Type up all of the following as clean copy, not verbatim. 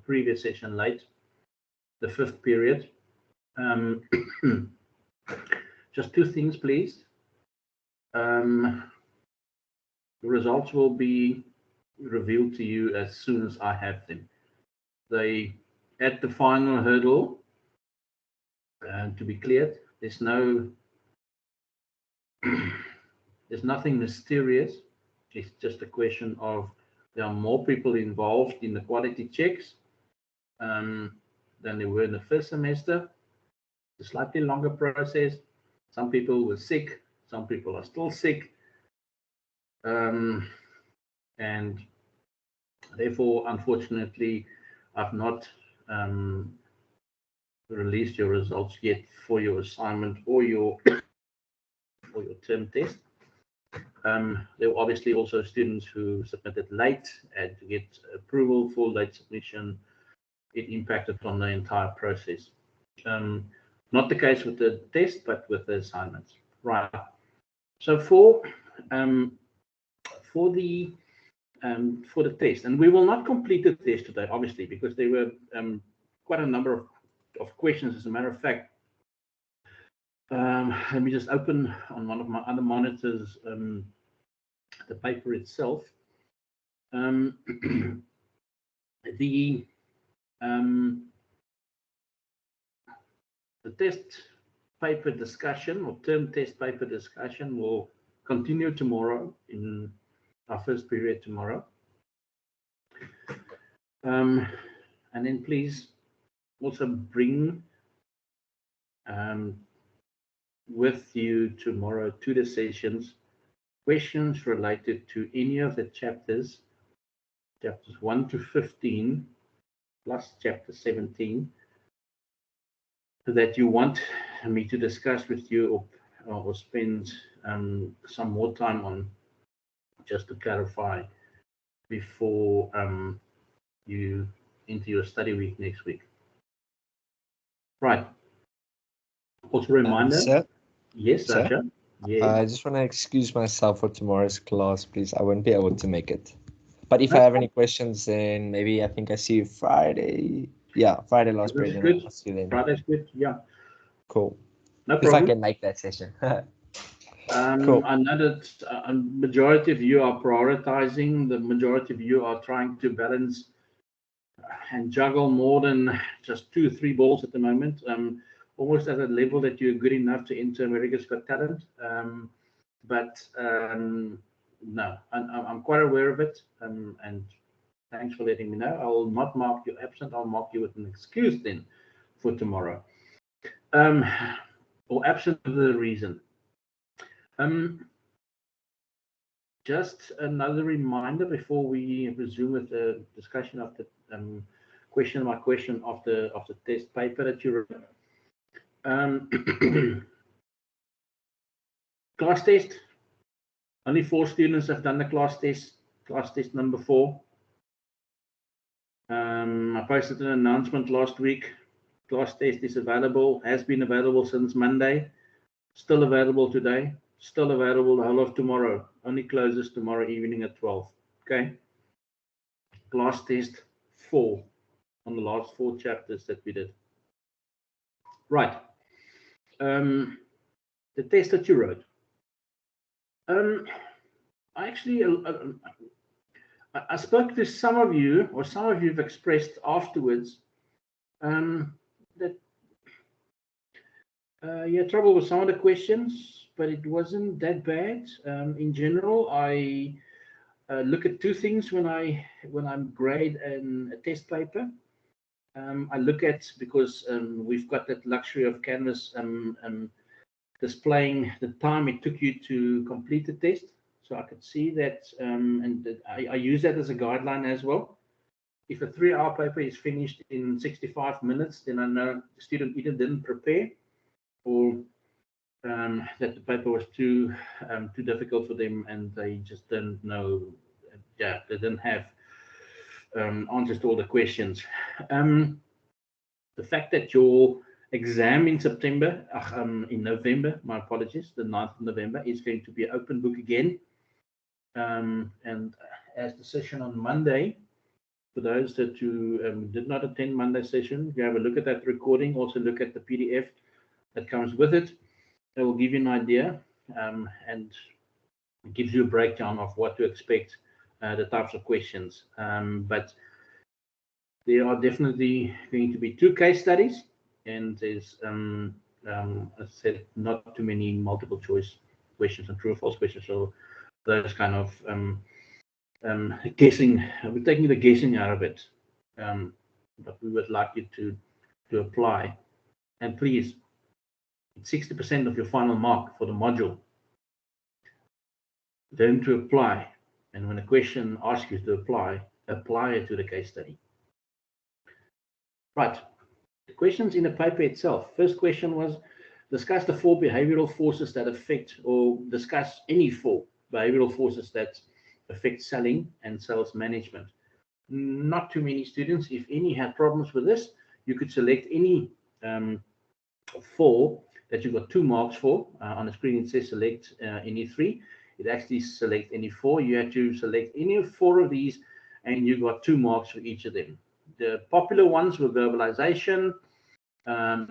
previous session late, the 5th period. Just 2 things, please. The results will be revealed to you as soon as I have them. They at the final hurdle to be cleared. There's nothing mysterious. It's just a question of there are more people involved in the quality checks than there were in the first semester. It's a slightly longer process. Some people were sick. Some people are still sick. And therefore, unfortunately, I've not released your results yet for your assignment or your term test. There were obviously also students who submitted late, and to get approval for late submission, it impacted on the entire process. Not the case with the test, but with the assignments. Right. So for the test, and we will not complete the test today, obviously, because there were quite a number of questions. As a matter of fact, let me just open on one of my other monitors the paper itself. The test paper discussion or term test paper discussion will continue tomorrow in our first period tomorrow. And then please also bring with you tomorrow to the sessions questions related to any of the chapters 1 to 15 plus chapter 17 that you want me to discuss with you or spend some more time on, just to clarify before you into your study week next week. Right. Also a reminder. Sir? Yes, Sasha. Yes. I just want to excuse myself for tomorrow's class, please. I won't be able to make it. But if I have any questions, then maybe I think I see you Friday. Yeah, Friday last period. Good. I'll see you then. Friday's good. Yeah. Cool. No if problem. I can make that session. Cool. I know that a majority of you are prioritizing. The majority of you are trying to balance and juggle more than just 2 or 3 balls at the moment. Almost at a level that you're good enough to enter America's Got Talent. No, I'm quite aware of it. And thanks for letting me know. I will not mark you absent. I'll mark you with an excuse then for tomorrow. Or absent of the reason. Just another reminder before we resume with the discussion of the question by question of the test paper that you wrote. Class test. Only 4 students have done the class test number 4. I posted an announcement last week. Class test is available, has been available since Monday, still available today, still available the whole of tomorrow, only closes tomorrow evening at 12. Okay. Class test 4 on the last 4 chapters that we did. Right. The test that you wrote. I spoke to some of you, or some of you have expressed afterwards that you had trouble with some of the questions, but it wasn't that bad. In general, I look at 2 things when I grade a test paper. I look at, because we've got that luxury of Canvas displaying the time it took you to complete the test. So I could see that, and I use that as a guideline as well. If a 3-hour paper is finished in 65 minutes, then I know the student either didn't prepare or that the paper was too difficult for them and they just didn't know. Yeah, they didn't have answers to all the questions. The fact that your exam in November, my apologies, the 9th of November, is going to be an open book again. And as the session on Monday For those that did not attend Monday session, you have a look at that recording, also look at the PDF that comes with it. It will give you an idea and it gives you a breakdown of what to expect, the types of questions. But there are definitely going to be 2 case studies, and there's, as I said, not too many multiple choice questions and true or false questions, so those kind of guessing. We're taking the guessing out of it, but we would like you to apply. And please, it's 60% of your final mark for the module. Learn to apply, and when a question asks you to apply it to the case study. Right, the questions in the paper itself. First question was, discuss the 4 behavioral forces that affect, or discuss any 4 behavioral forces that affect selling and sales management. Not too many students, if any, had problems with this. You could select any 4 that you got 2 marks for. On the screen it says select any 3. It actually select any 4. You had to select any 4 of these, and you got 2 marks for each of them. The popular ones were verbalization,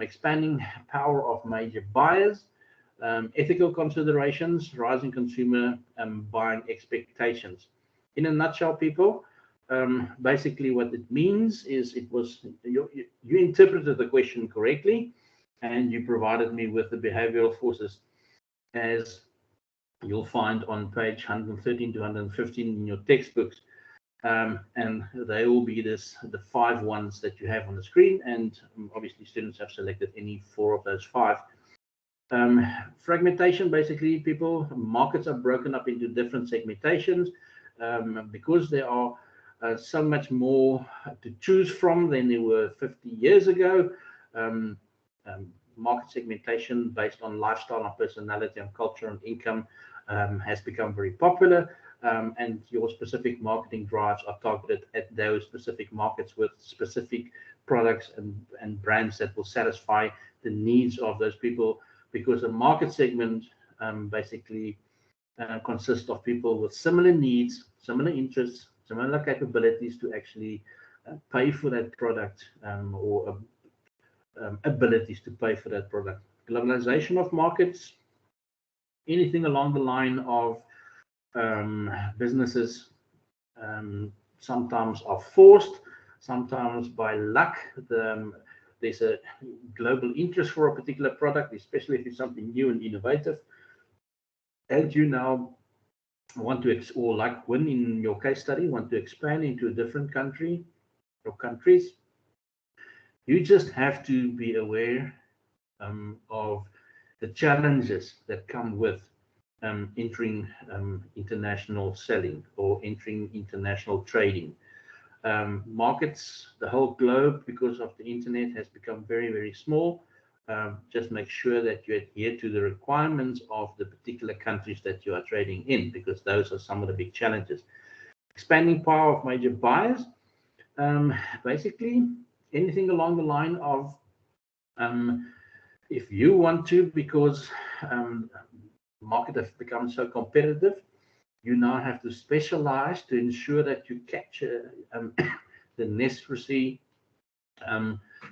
expanding power of major buyers, ethical considerations, rising consumer buying expectations. In a nutshell, people, basically what it means is you interpreted the question correctly, and you provided me with the behavioral forces as you'll find on page 113 to 115 in your textbooks. And they will be the 5 ones that you have on the screen, and obviously students have selected any 4 of those 5. Fragmentation, basically, people, markets are broken up into different segmentations because there are so much more to choose from than there were 50 years ago. Market segmentation based on lifestyle and personality and culture and income has become very popular. And your specific marketing drives are targeted at those specific markets with specific products and brands that will satisfy the needs of those people, because a market segment basically consists of people with similar needs, similar interests, similar capabilities to actually pay for that product or abilities to pay for that product. Globalization of markets, anything along the line of businesses sometimes are forced, sometimes by luck. There's a global interest for a particular product, especially if it's something new and innovative, and you now want to, or like when in your case study, want to expand into a different country or countries. You just have to be aware of the challenges that come with entering international selling or entering international trading. Markets, the whole globe, because of the internet, has become very, very small. Just make sure that you adhere to the requirements of the particular countries that you are trading in, because those are some of the big challenges. Expanding power of major buyers, basically anything along the line of if you want to, because market has become so competitive, you now have to specialize to ensure that you capture the necessary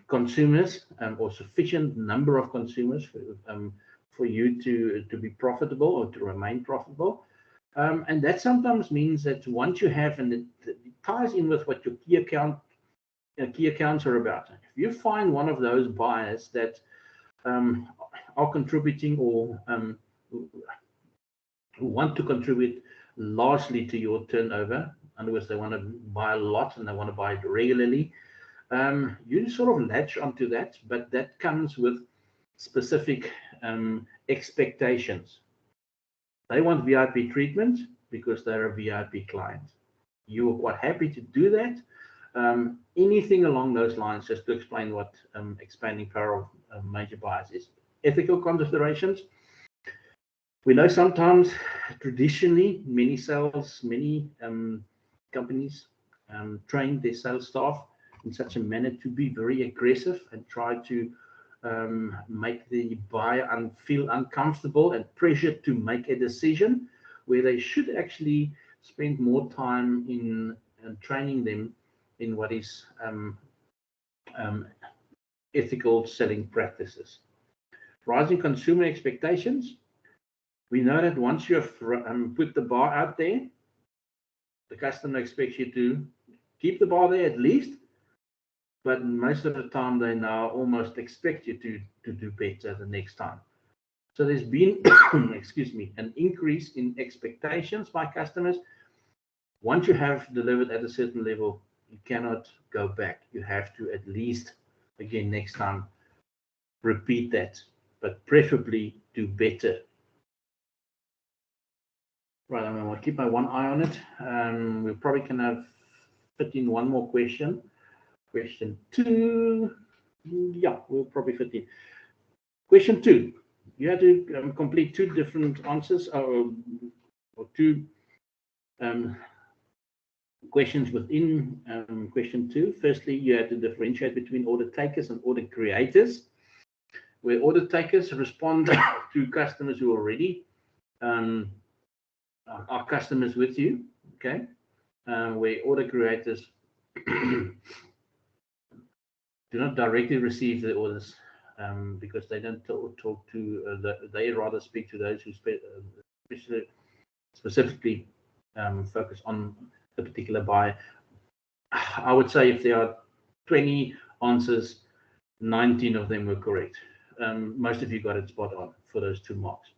consumers or sufficient number of consumers for you to be profitable or to remain profitable. And that sometimes means that once you have, and it ties in with what your key accounts are about. If you find one of those buyers that are contributing or who want to contribute largely to your turnover, in other words, they want to buy a lot and they want to buy it regularly, you sort of latch onto that, but that comes with specific expectations. They want VIP treatment because they're a VIP client. You are quite happy to do that. Anything along those lines, just to explain what expanding power of major buyers is. Ethical considerations. We know sometimes, traditionally, many companies train their sales staff in such a manner to be very aggressive and try to make the buyer feel uncomfortable and pressured to make a decision, where they should actually spend more time in training them in what is ethical selling practices. Rising consumer expectations. We know that once you have put the bar out there, the customer expects you to keep the bar there at least, but most of the time they now almost expect you to do better the next time. So there's been, excuse me, an increase in expectations by customers. Once you have delivered at a certain level, you cannot go back. You have to at least, again, next time, repeat that, but preferably do better. Right, I'm going to keep my one eye on it. We probably can have fit in one more question. Question 2. Yeah, we'll probably fit in. Question 2. You had to complete 2 different answers or 2 questions within question 2. Firstly, you had to differentiate between order takers and order creators, where order takers respond to customers who already are customers with you, okay? Where order creators do not directly receive the orders because they don't talk to, they rather speak to those who specifically focus on the particular buyer. I would say if there are 20 answers, 19 of them were correct. Most of you got it spot on for those 2 marks.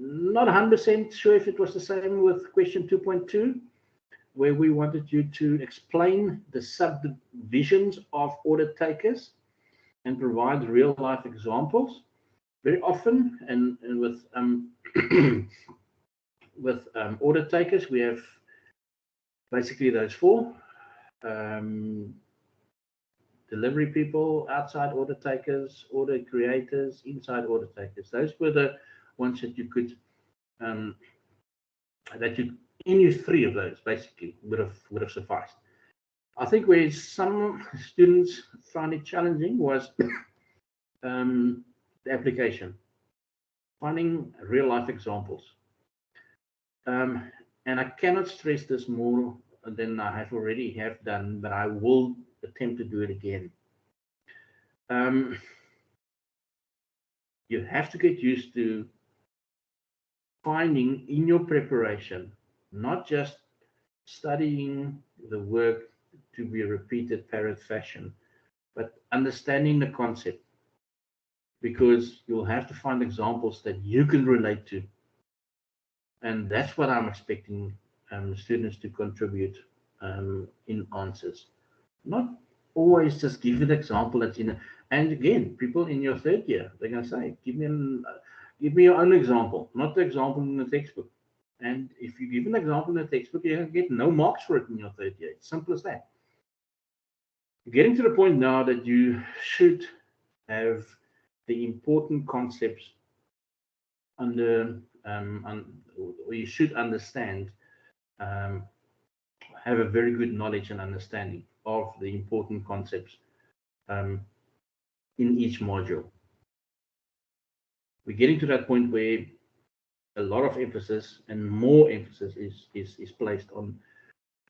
Not 100% sure if it was the same with question 2.2, where we wanted you to explain the subdivisions of order takers and provide real life examples. Very often, and with with order takers, we have basically those 4. Delivery people, outside order takers, order creators, inside order takers. Those were the ones that you could, any 3 of those basically would have sufficed. I think where some students found it challenging was the application, finding real life examples. And I cannot stress this more than I have already done, but I will attempt to do it again. You have to get used to finding in your preparation, not just studying the work to be repeated parrot fashion, but understanding the concept, because you'll have to find examples that you can relate to. And that's what I'm expecting students to contribute in answers. Not always just give an example that's in. And again, people in your 3rd year, they're going to say, give me your own example, not the example in the textbook. And if you give an example in the textbook, you're going to get no marks for it in your 3rd year. It's simple as that. You're getting to the point now that you should have the important concepts under, or you should understand, have a very good knowledge and understanding of the important concepts in each module. We're getting to that point where a lot of emphasis and more emphasis is placed on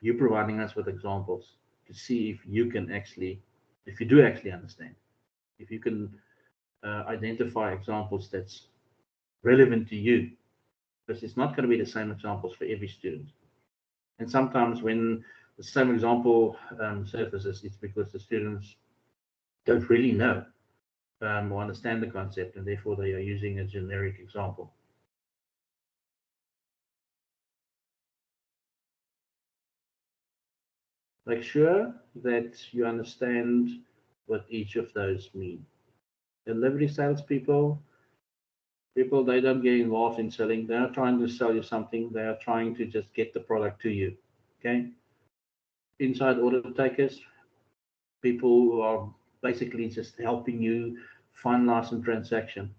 you providing us with examples to see if you can actually, if you do actually understand, if you can identify examples that's relevant to you, because it's not going to be the same examples for every student. And sometimes when the same example surfaces, it's because the students don't really know or understand the concept, and therefore they are using a generic example. Make sure that you understand what each of those mean. Delivery salespeople, they don't get involved in selling. They're not trying to sell you something. They are trying to just get the product to you. Okay. Inside order takers, people who are basically just helping you finalize a transaction.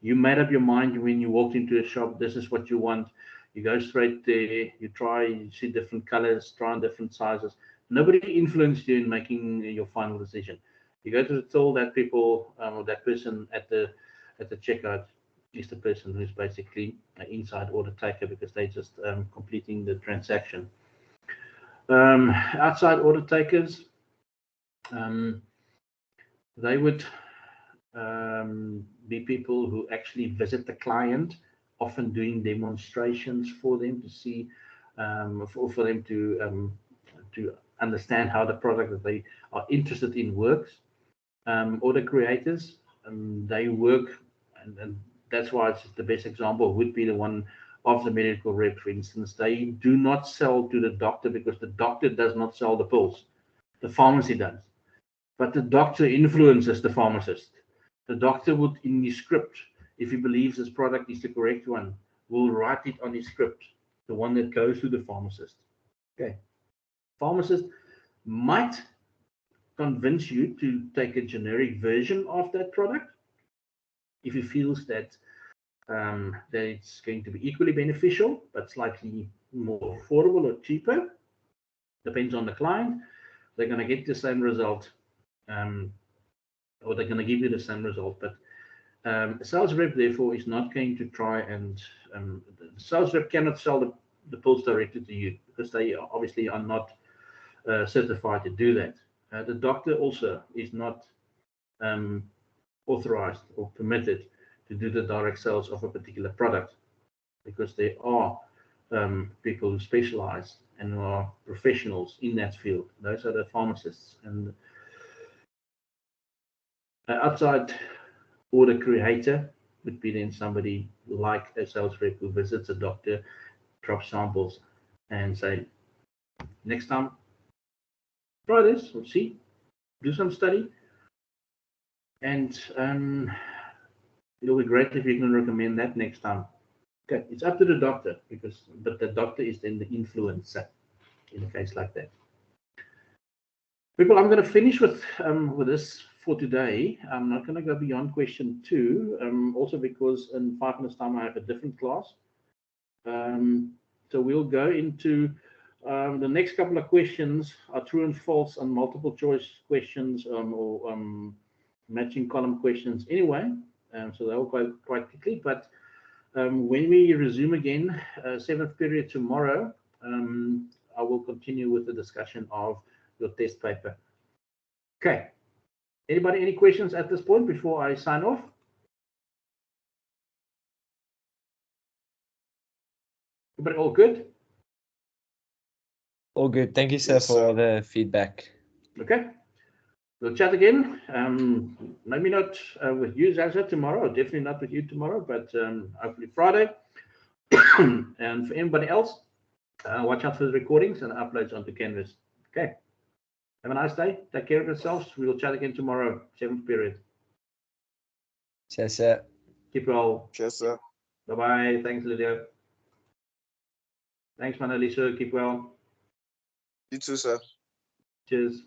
You made up your mind when you walked into a shop, this is what you want. You go straight there, you try, you see different colors, try on different sizes. Nobody influenced you in making your final decision. You go to the till, that people or that person at the checkout is the person who's basically an inside order taker, because they're just completing the transaction. Outside order takers, they would be people who actually visit the client, often doing demonstrations for them to see, for them to understand how the product that they are interested in works. Order creators, they work, and that's why it's the best example would be the one of the medical rep, for instance. They do not sell to the doctor because the doctor does not sell the pills. The pharmacy does. But the doctor influences the pharmacist. The doctor would, in his script, if he believes this product is the correct one, will write it on his script, the one that goes to the pharmacist. Okay. Pharmacist might convince you to take a generic version of that product if he feels that that it's going to be equally beneficial but slightly more affordable or cheaper. Depends on the client. They're going to get the same result, or they're going to give you the same result. But a sales rep, therefore, is not going to try and the sales rep cannot sell the pills directly to you because they obviously are not certified to do that. The doctor also is not authorized or permitted to do the direct sales of a particular product because there are people who specialize and who are professionals in that field. Those are the pharmacists. And outside order creator would be then somebody like a sales rep who visits a doctor, drops samples, and say, next time, try this, or see, do some study, and it'll be great if you can recommend that next time. Okay, it's up to the doctor but the doctor is then the influencer in a case like that. People, I'm going to finish with this for today. I'm not going to go beyond question 2, also because in 5 minutes time I have a different class. So we'll go into the next couple of questions are true and false and multiple choice questions or matching column questions anyway. So they'll go quite quickly. But when we resume again, 7th period tomorrow, I will continue with the discussion of your test paper. Okay. Anybody, any questions at this point before I sign off? Everybody all good? All good. Thank you, sir, for all the feedback. Okay. We'll chat again. Maybe not with you, Zaza, tomorrow. Definitely not with you tomorrow, but hopefully Friday. And for anybody else, watch out for the recordings and uploads onto Canvas. Okay. Have a nice day. Take care of yourselves. We will chat again tomorrow, 7th period. Yes, sir. Keep well. Yes, sir. Bye-bye. Thanks, Lydia. Thanks, Manalisa. Keep well. You too, sir. Cheers.